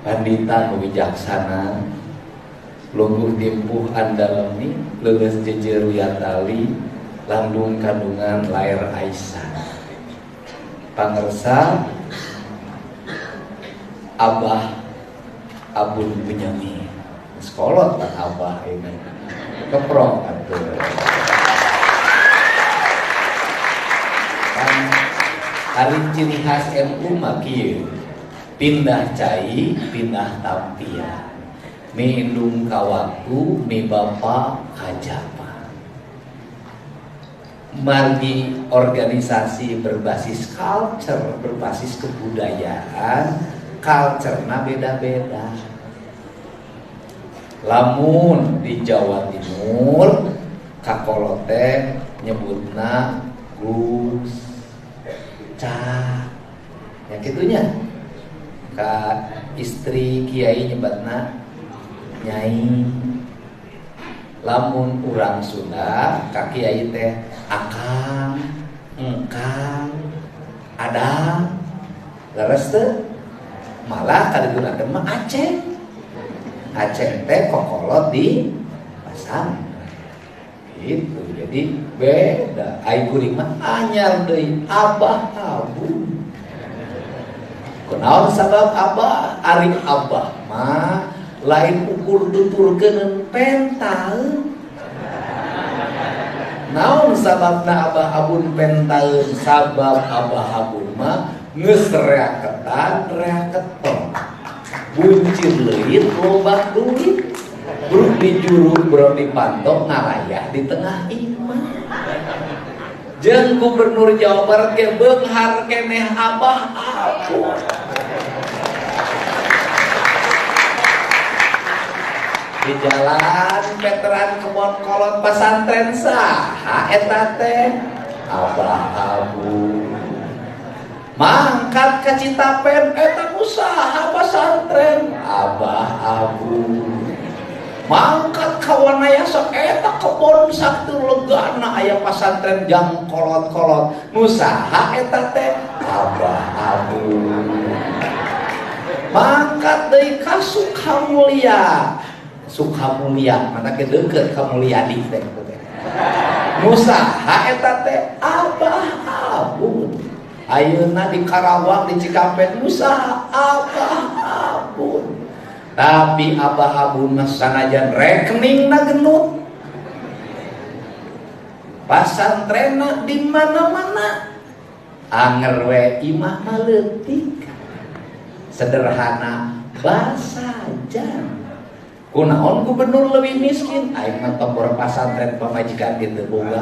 pandita nu wijaksana, lungguh timpuh andalami, leuleus jejer wiyatali, landung kandungan lair Aisyah. Pangersa Abah Abun Bunyamin. Sekolot kan Abah ini. Keprok atuh. Kan hari ciri khas NU mah kieu. Pindah cai, pindah tampia. Mi indung ka waktu, mi bapa kajapa. Margi organisasi berbasis culture, berbasis kebudayaan, culture-na beda-beda. Lamun di Jawa Timur kakolot teh nyebutna Gus Ca. Ya kitunya. Ka istri kiai nyebutna Nyai. Lamun urang Sunda ka kiai teh Akang, Engkang, Adang. Leres teh malah kadiduna teh mah Aceh. Aceh teh kokolot di pasang gitu. Jadi beda. Ai kuring mah anyar deui Abah Abu. Kunaon sabab Abah? Ari Abah mah lain ukur tuturkeun pentaeun. Naon sababna Abah Abun pentaeun? Sabab Abah Abun mah geus reaketan reaketon. Buncir leuit loba duit. Bruk di juru brok dipantok ngalayah di tengah imah. Jeung Gubernur Jawa Barat ge beunghar keneh Abah Abu. Di jalan veteran kebon kolot pesantren saha eta teh Abah Abu. Mangkat ke Citapen eta usaha pesantren Abah Abu. Mangkat ka Wanayasa eta kebon sakti legana aya pesantren jang kolot-kolot usaha eta teh Abah Abu. Mangkat deui ka Sukamulya. Sukamulya mana ke deukeut ka Mulyadi teh usaha eta teh Abah Abu. Ayeuna di Karawang di Cikampek usaha Abah Abu. Tapi Abah Abu sanajan rekeningna genut, pasantrenna di mana-mana, anger we imah maleutik, sederhana basajan. Kunaon gubernur leuwih miskin? Aing mah tombor pasantren pamajikan kitu boga.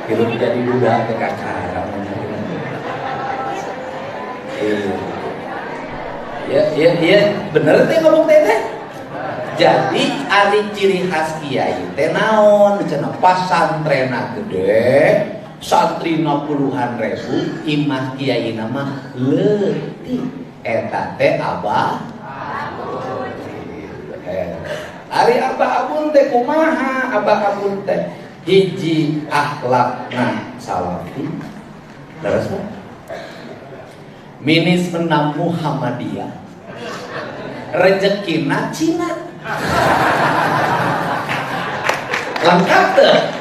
Hidup jadi budak teh kakara. Ya, bener teh ngomong teh. Jadi ari ciri khas kiai teh naon? Cenah pasantrenna gede, santrina puluhan ribu, imah kiaina mah leutik. Eta teh Abah Abun. Ari Abah Abun teh kumaha? Abah Abun teh hiji akhlakna salafi. Terus minis menang Muhammadiyah, rezekina Cina. Lengkap teh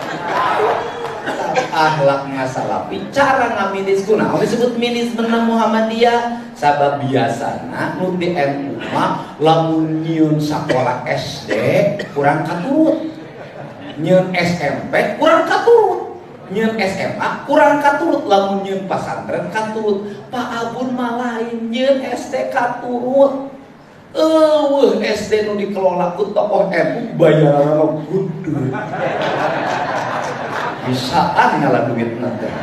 akhlakna salafi, cara ngaminis kunaon disebut minis menang Muhammadiyah. Sabab biasana nu di NU mah lamun nyieun sakola SD kurang katurut, nyieun SMP kurang katurut, nyieun SMA kurang katurut, lamun nyieun pasantren katurut. Pak Abun mah lain, nyieun SD katurut. SD nu dikelola ku tokoh NU bayaranna gede. Bisaan ngalah duitna teh.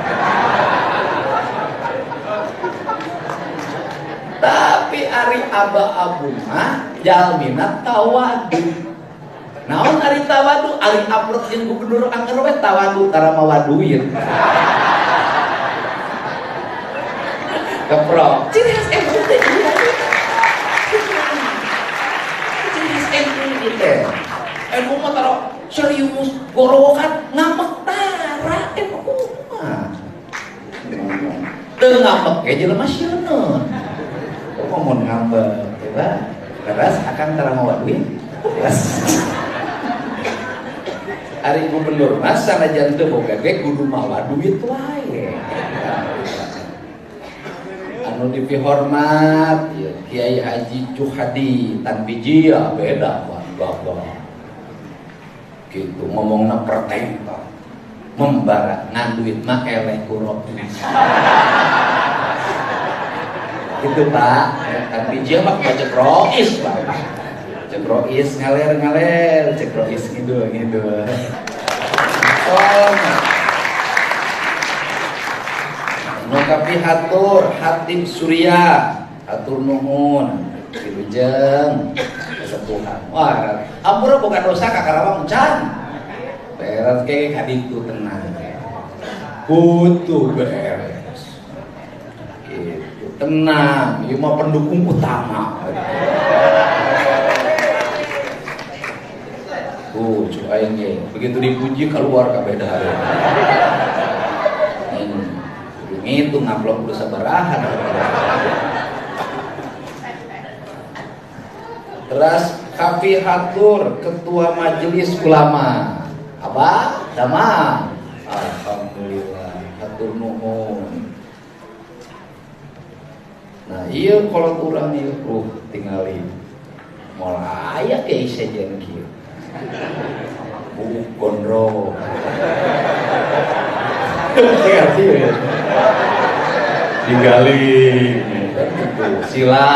Tapi ari Abah Abu mah jalmina tawadu. Naon ari tawadu? Ari abrot jeung gubernur angker we tawadu tara mawaduin. Keprok. Ciri khas NU teh ieu. Ciri khas NU teh. NU mah tara serius gorowokan ngametan. teu ngambek ge jelema sieun. Ngomong ngambek, ya. Terus akan tara mawa duit. Terus Ari gubernur mas sanajan teu boga ge kudu mawa duit wae. Anu dipihormat ya, Kiai Haji Juhadi Tanbiji ya beda Bapak. Gitu ngomongna pertenta. Membara ngan duit mah eleh ku gitu Pak, Tanbiji mah cek rois Pak. Cek rois ngaler cek rois gitu. Nukapi hatur Hatib Surya hatur nuhun wilujeng kesepuhan. Wah, ampura boga dosa ka Karawang can. Beres ke kaditu tenang. Kudu beres. Gitu. Tenang, ieu mah pendukung utama. Cu aing ge begitu dipuji keluar kabeh dahar. Itu ngaplok kudu sabaraha. Terus Kafi Hatur Ketua Majelis Ulama apa? Sama alhamdulillah hatur nuhun. Nah iya kalau kurang ieu tinggalin moal aya ge sejen kieu bubuk gondrong tinggalin sila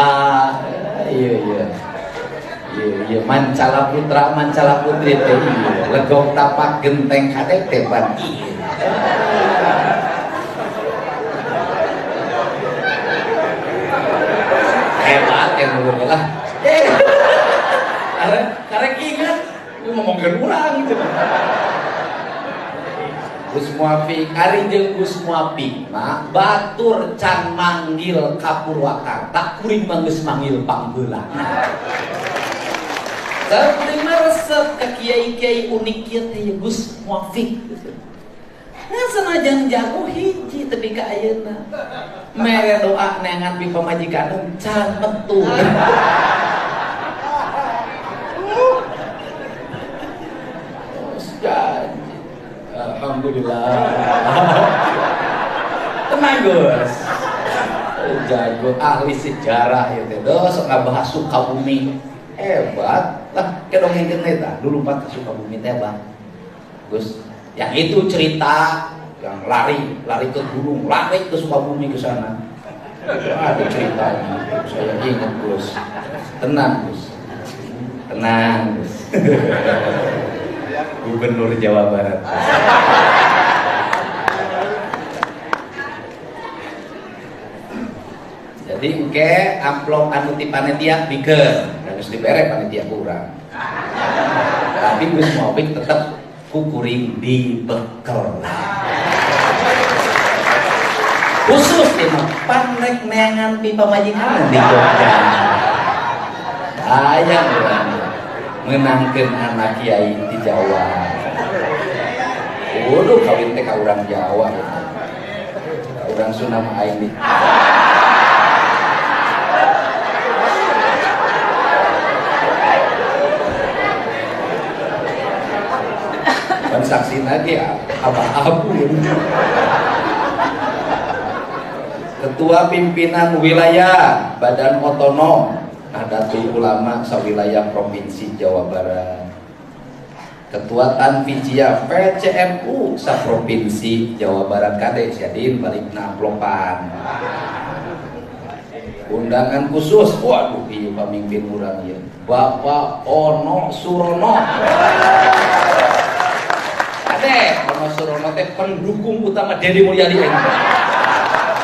iya Mancala Putra Mancala Putri teh legok tapak genteng kadek teh pan hebat yang dulu lah karek ingat ngomongkeun urang gitu Gus Muafiq ari jeung Gus Muafiq mah batur can manggil ka Purwakarta kuring mah geus manggil panggeulana. Kuring mah resep ka kiai-kiai unik kieu teh Gus Muafiq. Nah sanajan jago hiji tepi ka ayeuna. Mere doa neangan pi pamajikan can betul. Alhamdulillah. Tenang Gus. Jago ahli sejarah ya teh. Sok ngabahas Sukabumi. Hebat. Lah kedongeng eta dulu Pak Sukabumi teh Bang. Gus, yang itu cerita yang lari ke gunung, lari ke Sukabumi ke sana. Ada ceritanya. Saya ingat Gus. Tenang Gus. Tenang Gus. Gubernur Jawa Barat. Jadi engke amplop anu ti panitia pikeun, geus dibere panitia kurang. Tapi Gus Muafiq tetep kukuring dibekel. Khusus mah panek neangan pi pamajikan di Jogja. Aya urang menangkeun anak kiai di Jawa. Waduh kawin teh ka urang Jawa. Ka urang Sunda mah aing. Pan saksina ge abah-abu. Ketua Pimpinan Wilayah Badan Otonom Nahdlatul Ulama sawilayah Provinsi Jawa Barat. Ketua Tanfijia PCNU saprovinsi Jawa Barat kade Syadin balikna amplopan. Undangan khusus, waduh ieu pamimpin urang ieu. Bapak Ono Surono. Ade, Ono Surono teh pendukung utama Deddy Mulyadi.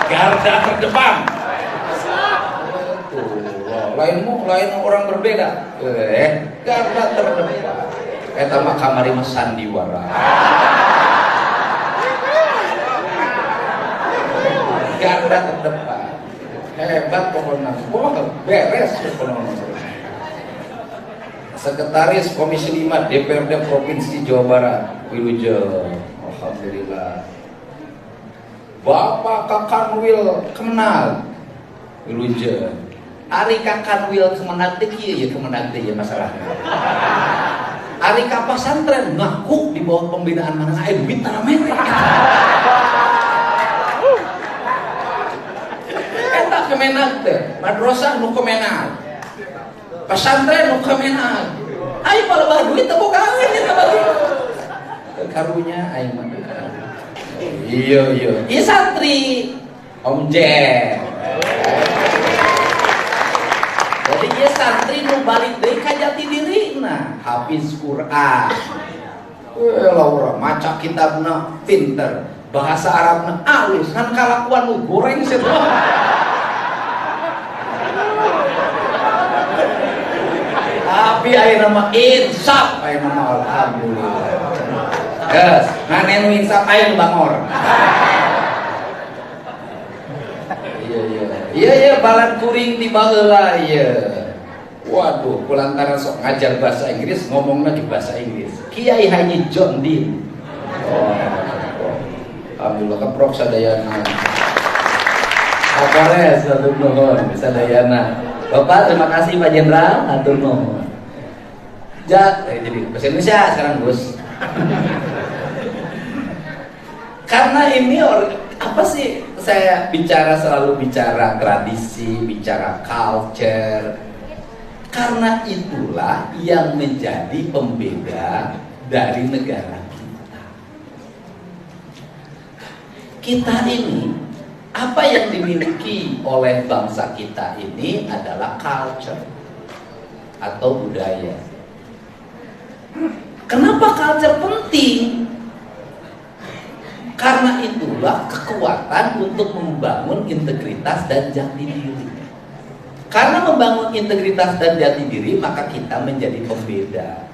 Garda terdepan. Lain orang berbeda. Garda terdepan. Eta mah kamari mah sandiwara. Garda terdepan. Hebat pokoknya. Wah, beres pokoknya. Sekretaris Komisi 5 DPRD Provinsi Jawa Barat, Wilujeng. Alhamdulillah. Bapak Kakanwil Kemenal Wilujeng Ari Kakanwil Kemenal teh kieu ya Kemenal teh ya masalahnya. Ari ka pasantren ngaku di bawah pembinaan mana aya duit tara mere. Eta Kemenal teh madrasah nu Kemenal. Pesantren nu Kemenal. Ai pala duit teh bogaan eta bagi. Karunya aing mah. Iya santri Om Jen. Jadi dia santri nu balik deui ka jati dirina, hafiz Quran. Laura maca kitabna pinter, bahasa Arabna alus, kan kalakuan nu goreng sedoh. Tapi ayeuna mah insaf, ayeuna mah alhamdulillah. Geus, ngane nu insaf aya nu bangor. Iya balan kuring di baheula ieu. Waduh, kulantaran sok ngajar bahasa Inggris ngomongna di bahasa Inggris. Kiai Haji John Dean. Alhamdulillah keprok sadayana. Kapolres atur nuhun sadayana. Bapak terima kasih Pak Jenderal, atur nuhun. Jadi bahasa Indonesia sekarang Gus. Karena ini apa sih saya selalu bicara tradisi, bicara culture. Karena itulah yang menjadi pembeda dari negara kita. Kita ini, apa yang dimiliki oleh bangsa kita ini adalah culture atau budaya. Kenapa culture penting? Karena itulah kekuatan untuk membangun integritas dan jati diri. Karena membangun integritas dan jati diri, maka kita menjadi pembeda.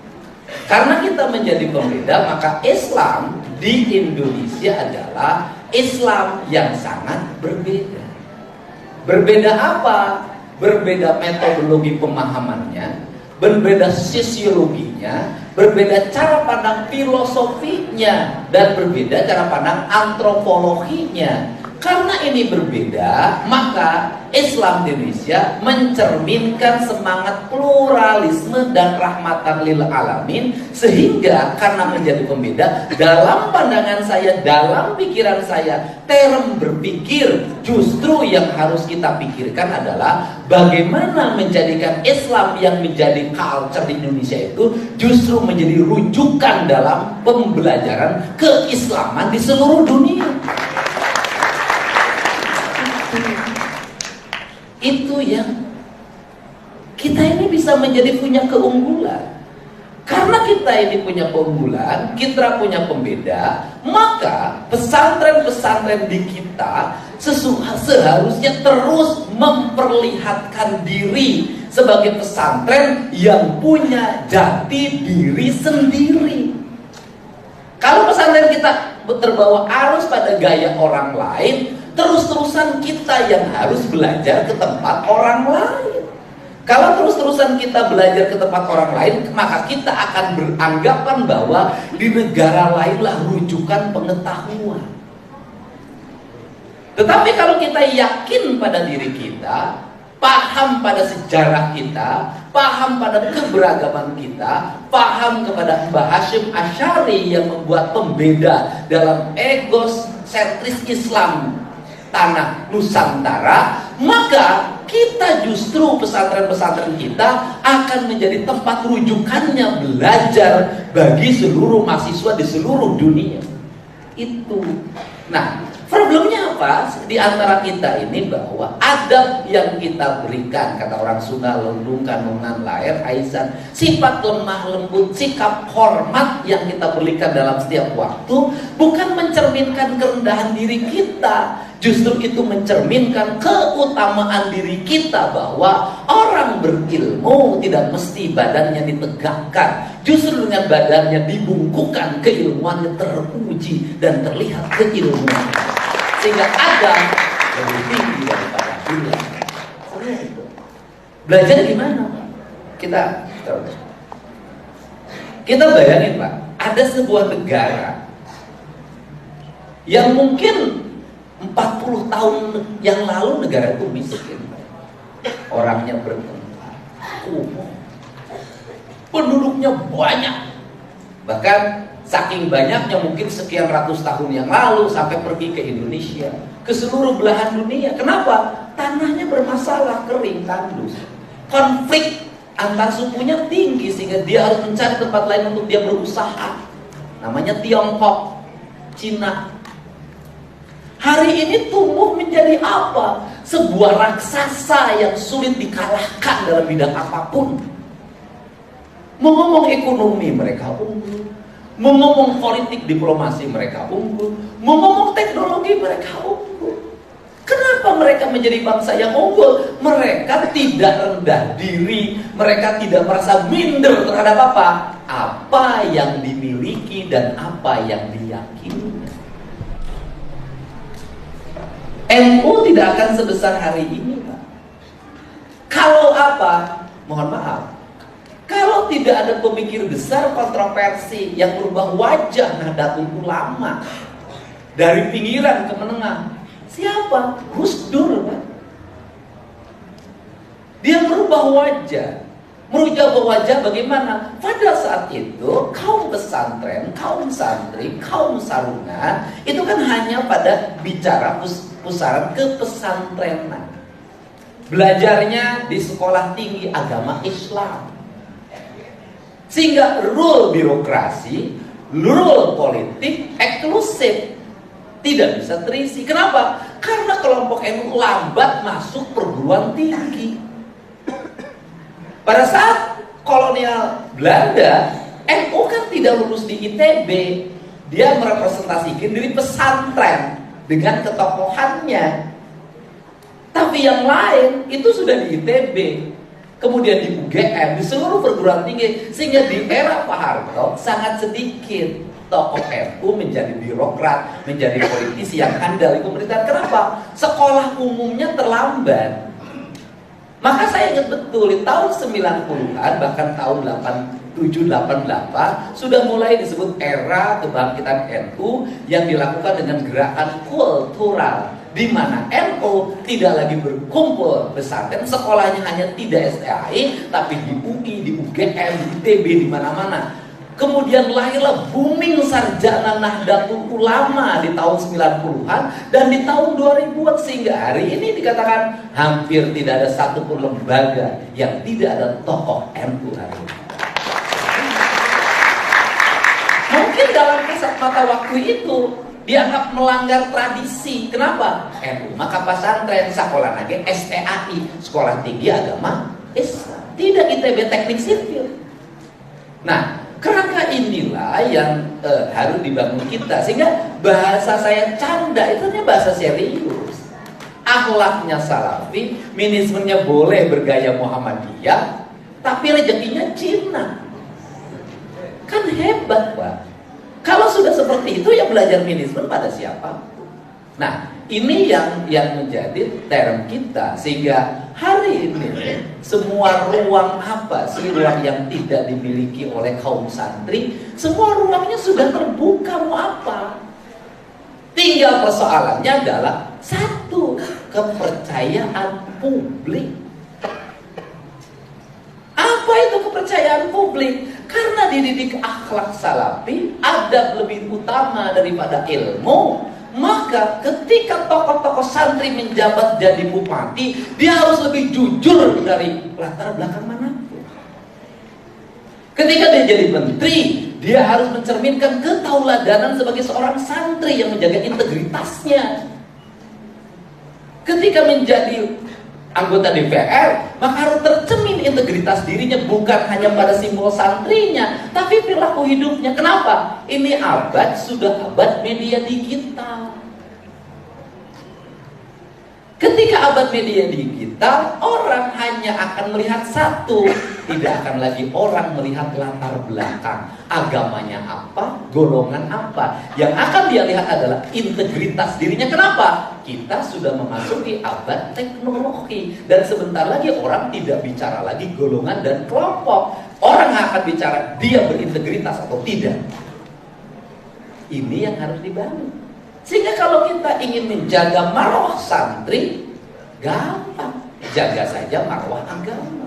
Karena kita menjadi pembeda, maka Islam di Indonesia adalah Islam yang sangat berbeda. Berbeda apa? Berbeda metodologi pemahamannya, berbeda sosiologinya, berbeda cara pandang filosofinya, dan berbeda cara pandang antropologinya. Karena ini berbeda, maka Islam di Indonesia mencerminkan semangat pluralisme dan rahmatan lil alamin. Sehingga karena menjadi pembeda, dalam pandangan saya, dalam pikiran saya, term berpikir justru yang harus kita pikirkan adalah bagaimana menjadikan Islam yang menjadi culture di Indonesia itu justru menjadi rujukan dalam pembelajaran keislaman di seluruh dunia. Itu yang kita ini bisa menjadi punya keunggulan. Karena kita ini punya keunggulan, kita punya pembeda, maka pesantren-pesantren di kita seharusnya terus memperlihatkan diri sebagai pesantren yang punya jati diri sendiri. Kalau pesantren kita terbawa arus pada gaya orang lain, terus-terusan kita yang harus belajar ke tempat orang lain. Kalau terus-terusan kita belajar ke tempat orang lain, maka kita akan beranggapan bahwa di negara lainlah rujukan pengetahuan. Tetapi kalau kita yakin pada diri kita, paham pada sejarah kita, paham pada keberagaman kita, paham kepada Mbah Hashim Asy'ari yang membuat pembeda dalam egosentris Islam tanah Nusantara, maka kita justru pesantren-pesantren kita akan menjadi tempat rujukannya belajar bagi seluruh mahasiswa di seluruh dunia. Itu. Nah, problemnya apa? Di antara kita ini bahwa adab yang kita berikan, kata orang Sunda, lendung kanungan lahir aisan, sifat lemah lembut, sikap hormat yang kita berikan dalam setiap waktu bukan mencerminkan kerendahan diri kita. Justru itu mencerminkan keutamaan diri kita, bahwa orang berilmu tidak mesti badannya ditegakkan. Justru dengan badannya dibungkukan, keilmuannya teruji dan terlihat keilmuan. Sehingga adab lebih tinggi daripada dunia. Belajar gimana? Kita bayangin Pak, ada sebuah negara yang mungkin 40 tahun yang lalu negara itu miskin. Orangnya bertengkar, kumuh. Penduduknya banyak. Bahkan saking banyaknya mungkin sekian ratus tahun yang lalu sampai pergi ke Indonesia, ke seluruh belahan dunia. Kenapa? Tanahnya bermasalah, kering, tandus. Konflik antar sukunya tinggi sehingga dia harus mencari tempat lain untuk dia berusaha. Namanya Tiongkok, Cina. Hari ini tumbuh menjadi apa? Sebuah raksasa yang sulit dikalahkan dalam bidang apapun. Mau ngomong ekonomi mereka unggul, mau ngomong politik diplomasi mereka unggul, mau ngomong teknologi mereka unggul. Kenapa mereka menjadi bangsa yang unggul? Mereka tidak rendah diri, mereka tidak merasa minder terhadap apa yang dimiliki dan apa yang diyakini. NU tidak akan sebesar hari ini, Pak. Kalau apa? Mohon maaf. Kalau tidak ada pemikir besar kontroversi yang merubah wajah Nahdlatul Ulama dari pinggiran ke menengah, siapa? Gus Dur, Pak. Dia merubah wajah. Merubah wajah bagaimana? Pada saat itu kaum pesantren, kaum santri, kaum sarungan itu kan hanya pada bicara pusaran kepesantrenan. Belajarnya di sekolah tinggi agama Islam. Sehingga rule birokrasi, rule politik eksklusif, tidak bisa terisi. Kenapa? Karena kelompok NU lambat masuk perguruan tinggi. Pada saat kolonial Belanda, NU kan tidak lulus di ITB. Dia merepresentasikan diri pesantren dengan ketokohannya. Tapi yang lain itu sudah di ITB, kemudian di UGM, di seluruh perguruan tinggi. Sehingga di era Pak Harto sangat sedikit tokoh NU menjadi birokrat, menjadi politisi yang handal di pemerintahan. Kenapa? Sekolah umumnya terlambat. Maka saya ingat betul di tahun 90-an, bahkan tahun 87-88 sudah mulai disebut era kebangkitan NU yang dilakukan dengan gerakan kultural, di mana NU tidak lagi berkumpul pesantren, sekolahnya hanya tidak STAI, tapi di UI, di UGM, di ITB, di mana-mana. Kemudian lahirlah booming sarjana Nahdlatul Ulama di tahun 90-an dan di tahun 2000-an, sehingga hari ini dikatakan hampir tidak ada satupun lembaga yang tidak ada tokoh NU hari ini. Mungkin dalam kisah mata waktu itu dianggap melanggar tradisi. Kenapa? NU maka pesantren, sekolah lagi STAI, sekolah tinggi agama Islam, tidak ITB teknik sipil. Nah, kerangka inilah yang harus dibangun kita, sehingga bahasa saya canda itu hanya bahasa serius. Akhlaknya Salafi, minismenya boleh bergaya Muhammadiyah, tapi rezekinya Cina. Kan hebat, Pak. Kalau sudah seperti itu ya belajar minisme pada siapa? Nah, ini yang menjadi term kita, sehingga hari ini semua ruang apa sih ruang yang tidak dimiliki oleh kaum santri, semua ruangnya sudah terbuka. Mau apa? Tinggal persoalannya adalah satu, kepercayaan publik. Apa itu kepercayaan publik? Karena dididik akhlak Salafi, adab lebih utama daripada ilmu. Maka ketika tokoh-tokoh santri menjabat jadi bupati, dia harus lebih jujur dari latar belakang manapun. Ketika dia jadi menteri, dia harus mencerminkan ketauladanan sebagai seorang santri yang menjaga integritasnya. Ketika menjadi anggota DPR, maka harus tercermin integritas dirinya, bukan hanya pada simbol santrinya, tapi perilaku hidupnya. Kenapa? Ini sudah abad media digital. Ketika abad media digital, orang hanya akan melihat satu, tidak akan lagi orang melihat latar belakang, agamanya apa, golongan apa. Yang akan dia lihat adalah integritas dirinya. Kenapa? Kita sudah memasuki abad teknologi, dan sebentar lagi orang tidak bicara lagi golongan dan kelompok. Orang akan bicara dia berintegritas atau tidak. Ini yang harus dibangun. Sehingga kalau kita ingin menjaga marwah santri, gampang, jaga saja marwah agama.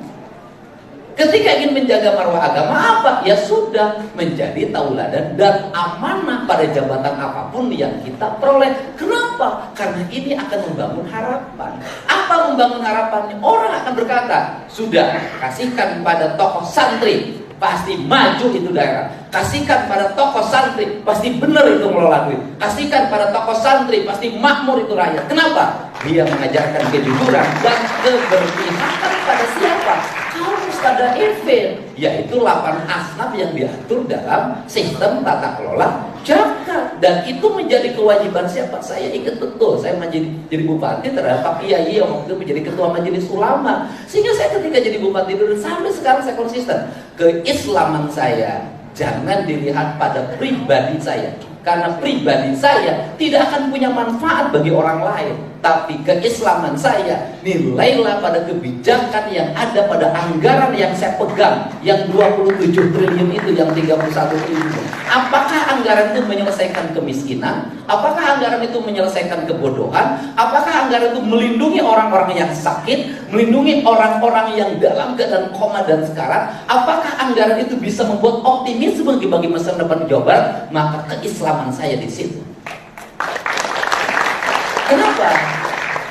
Ketika ingin menjaga marwah agama apa? Ya sudah, menjadi tauladan dan amanah pada jabatan apapun yang kita peroleh. Kenapa? Karena ini akan membangun harapan. Apa membangun harapannya? Orang akan berkata, sudah, kasihkan pada tokoh santri, pasti maju itu daerah. Kasihkan pada tokoh santri, pasti benar itu ngelola duit. Kasihkan pada tokoh santri, pasti makmur itu rakyat. Kenapa? Dia mengajarkan kejujuran dan keberpihakan pada siapa? Harus pada event, yaitu 8 asnaf yang diatur dalam sistem tata kelola zakat. Dan itu menjadi kewajiban siapa? Saya ingat betul, saya jadi bupati terhadap Pak Kiai yang waktu itu menjadi ketua majelis ulama. Sehingga saya ketika jadi bupati dulu, sampai sekarang saya konsisten. Keislaman saya jangan dilihat pada pribadi saya, karena pribadi saya tidak akan punya manfaat bagi orang lain. Tapi keislaman saya nilailah pada kebijakan yang ada pada anggaran yang saya pegang, yang 27 triliun itu, yang 31 triliun. Apakah anggaran itu menyelesaikan kemiskinan? Apakah anggaran itu menyelesaikan kebodohan? Apakah anggaran itu melindungi orang-orang yang sakit, melindungi orang-orang yang dalam keadaan koma dan sekarat? Apakah anggaran itu bisa membuat optimisme bagi masa depan Jawa Barat? Maka keislaman saya di situ. Kenapa?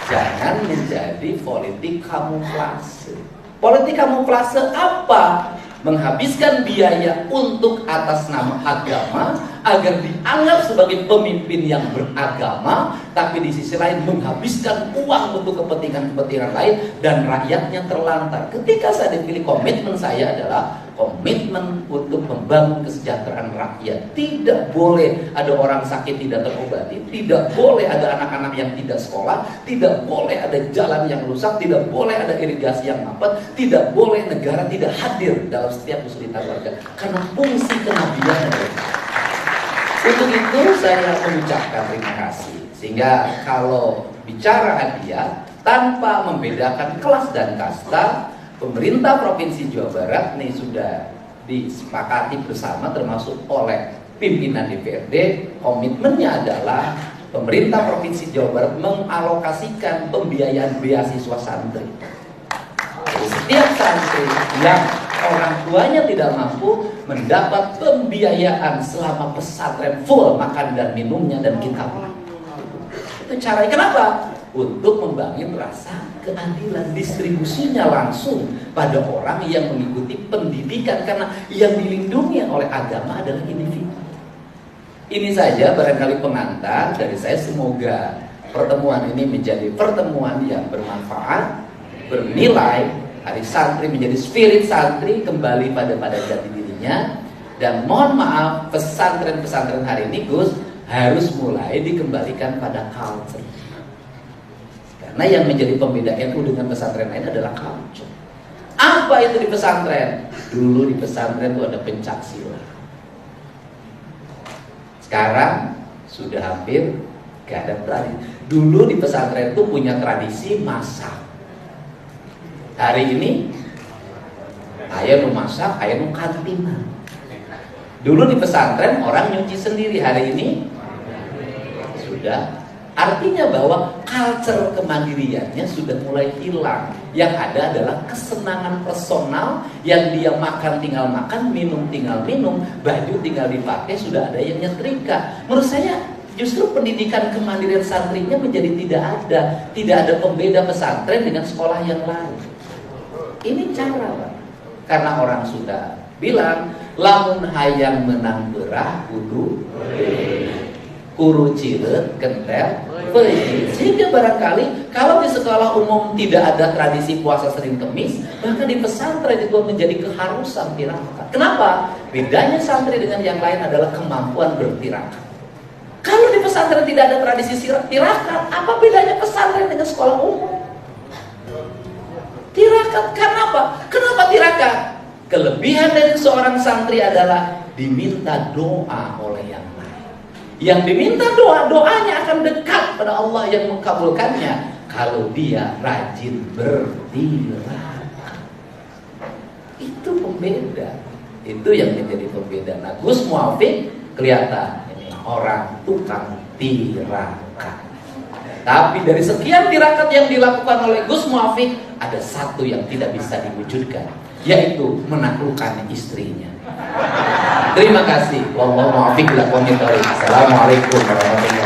Jangan menjadi politik kamuflase. Politik kamuflase apa? Menghabiskan biaya untuk atas nama agama agar dianggap sebagai pemimpin yang beragama, tapi di sisi lain menghabiskan uang untuk kepentingan-kepentingan lain dan rakyatnya terlantar. Ketika saya dipilih, komitmen saya adalah komitmen untuk membangun kesejahteraan rakyat. Tidak boleh ada orang sakit tidak terobati, tidak boleh ada anak-anak yang tidak sekolah, tidak boleh ada jalan yang rusak, tidak boleh ada irigasi yang mampet, tidak boleh negara tidak hadir dalam setiap kesulitan warga, karena fungsi kenabian adalah. Untuk itu saya mengucapkan terima kasih. Sehingga kalau bicara hadiah tanpa membedakan kelas dan kasta, pemerintah Provinsi Jawa Barat ini sudah disepakati bersama, termasuk oleh pimpinan DPRD. Komitmennya adalah pemerintah Provinsi Jawa Barat mengalokasikan pembiayaan beasiswa santri. Jadi setiap santri yang orang tuanya tidak mampu mendapat pembiayaan selama pesantren full makan dan minumnya dan kitabnya. Itu caranya. Kenapa? Untuk membangun rasa keadilan, distribusinya langsung pada orang yang mengikuti pendidikan, karena yang dilindungi oleh agama adalah individu. Ini saja barangkali pengantar dari saya. Semoga pertemuan ini menjadi pertemuan yang bermanfaat, bernilai. Hari santri menjadi spirit santri kembali pada jati dirinya. Dan mohon maaf, pesantren-pesantren hari ini Gus harus mulai dikembalikan pada culture. Karena yang menjadi pembeda NU dengan pesantren lain adalah culture. Apa itu di pesantren? Dulu di pesantren itu ada pencak silat. Sekarang sudah hampir gak ada tradisi. Dulu di pesantren itu punya tradisi masak. Hari ini ayah nu masak, ayah nu kantina. Dulu di pesantren orang nyuci sendiri, hari ini sudah. Artinya bahwa culture kemandiriannya sudah mulai hilang. Yang ada adalah kesenangan personal, yang dia makan tinggal makan, minum tinggal minum, baju tinggal dipakai, sudah ada yang nyetrika. Menurut saya justru pendidikan kemandirian santrinya menjadi tidak ada. Tidak ada pembeda pesantren dengan sekolah yang lain. Ini cara, Pak. Karena orang sudah bilang, lamun hayang menang berah kudu kuru cilet kentel peuih. Sehingga barangkali kalau di sekolah umum tidak ada tradisi puasa Senin Kemis, maka di pesantren itu menjadi keharusan tirakat. Kenapa? Bedanya santri dengan yang lain adalah kemampuan bertirakat. Kalau di pesantren tidak ada tradisi tirakat, apa bedanya pesantren dengan sekolah umum? Tirakat, karena apa? Kenapa tirakat? Kelebihan dari seorang santri adalah diminta doa oleh yang lain. Yang diminta doa, doanya akan dekat pada Allah yang mengabulkannya kalau dia rajin bertirakat. Itu pembeda. Itu yang menjadi pembeda. Nah, Gus Muafik kelihatan ini orang tukang tirakat. Tapi dari sekian tirakat yang dilakukan oleh Gus Muafik, ada satu yang tidak bisa diwujudkan, yaitu menaklukkan istrinya. Terima kasih. Wallahu muwaffiq ila aqwamit thoriq. Assalamualaikum warahmatullahi wabarakatuh.